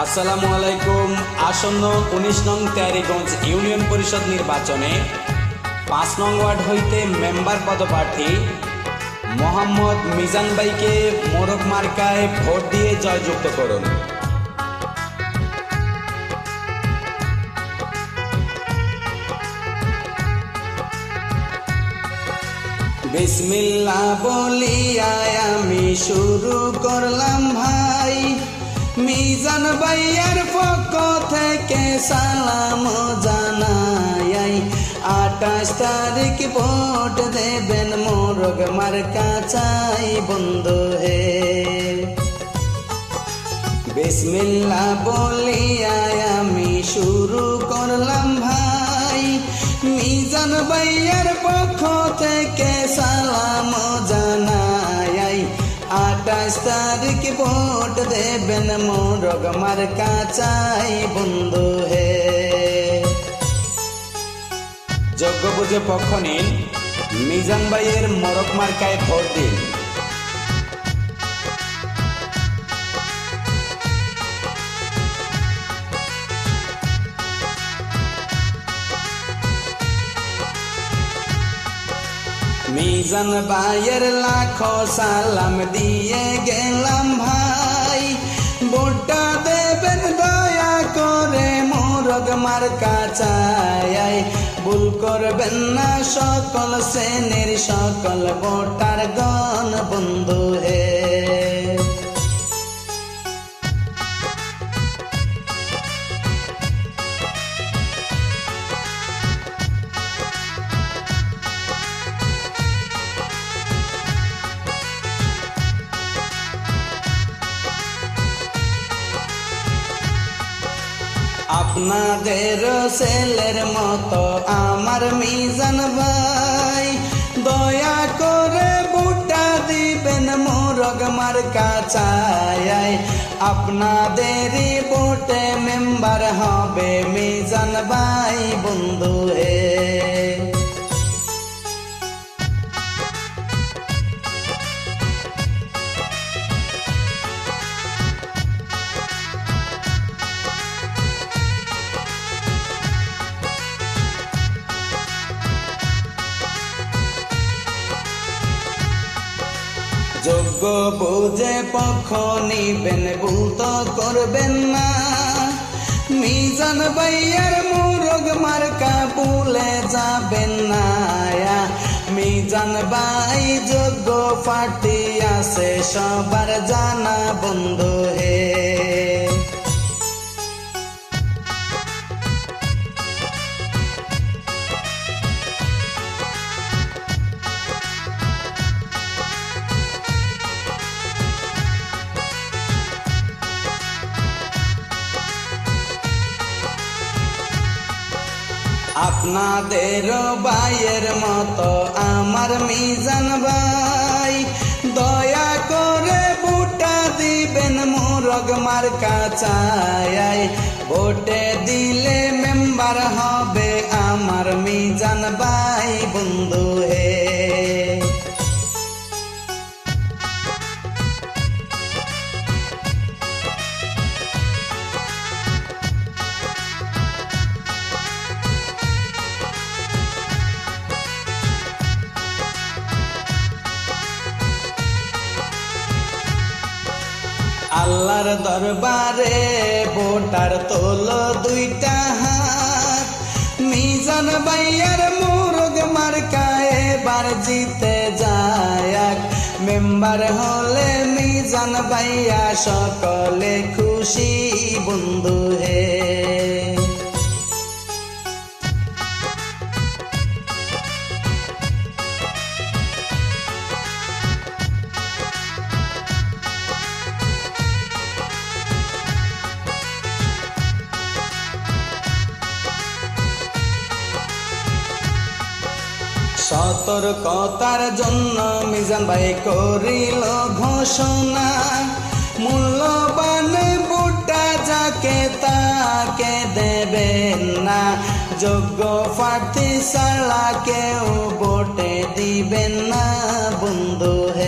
আসসালামু আলাইকুম। আসন্ন ১৯ নং তেয়ারীগঞ্জ ইউনিয়ন পরিষদ নির্বাচনে ৫ নং ওয়ার্ড হইতে মেম্বার পদপ্রার্থী মোহাম্মদ মিজান ভাইকে মোরগ মার্কায় ভোট দিয়ে জয়যুক্ত করুন। বিসমিল্লাহ বলিয়া আমি শুরু করলাম ভাই, মিজান ভাইয়ের পক্ষ থেকে সালাম জানাই। ২৮ তারিখ ভোট দেবেন মোরগ মার্কা চাই বন্ধু হে। বিসমিল্লাহ বলিয়া আমি শুরু করলাম ভাই, মিজান ভাইয়ের পক্ষ থেকে সালাম জানাই। ২৮ তারিখ ভোট দেবেন মোরগ মার্কা চাই বন্ধু হে। যোগ্য বুঝে পক্ষ নিন, মিজান ভাইয়ের মোরগ মার্কায় ভোট দিন। মিজান ভাইয়ের লাখো সালাম দিয়ে গেলাম ভাই, ভোটটা দেবেন দয়া করে মোরগ মার্কা চাই। ভুল করবেন না সকল শ্রেণীর সকল ভোটার গণ বন্ধু হে। আপনাদের ছেলের মতো আমার মিজান ভাই, দয়া করে ভোটটা দিবেন মোরগ মার্কা চাই। আপনাদেরই ভোটে মেম্বার হবে মিজান ভাই বন্ধু হে। যোগ্য বুঝে পক্ষ নিবেন, ভুল তো করবেন না। মিজান ভাইয়ের মোরগ মার্কা ভুলে যাবেন না। মিজান ভাই যোগ্য পার্টি আছে সবার জানা বন্ধু হে। আপনাদের ভাইয়ের মতো আমার মিজান ভাই, দয়া করে ভোটটা দিবেন মোরগ মার্কা চাই। ভোটে দিলে মেম্বার হবে আমার মিজান ভাই বন্ধু হে। আল্লাহর দরবারে ভোটার তোল দুইটা হাত, মিজান ভাইয়ার মোরগ মার্কা এবার জিতে যায়। মেম্বার হলে মিজান ভাইয়া সকলে খুশি বন্ধু হে। সতর্কতার জন্য মিজান ভাই করিল ঘোষণা, মূল্যবান ভোটটা যাকে তাকে দেবেন না। যোগ্য প্রার্থী ছাড়া কেউ ভোটে দিবেন না বন্ধু হে।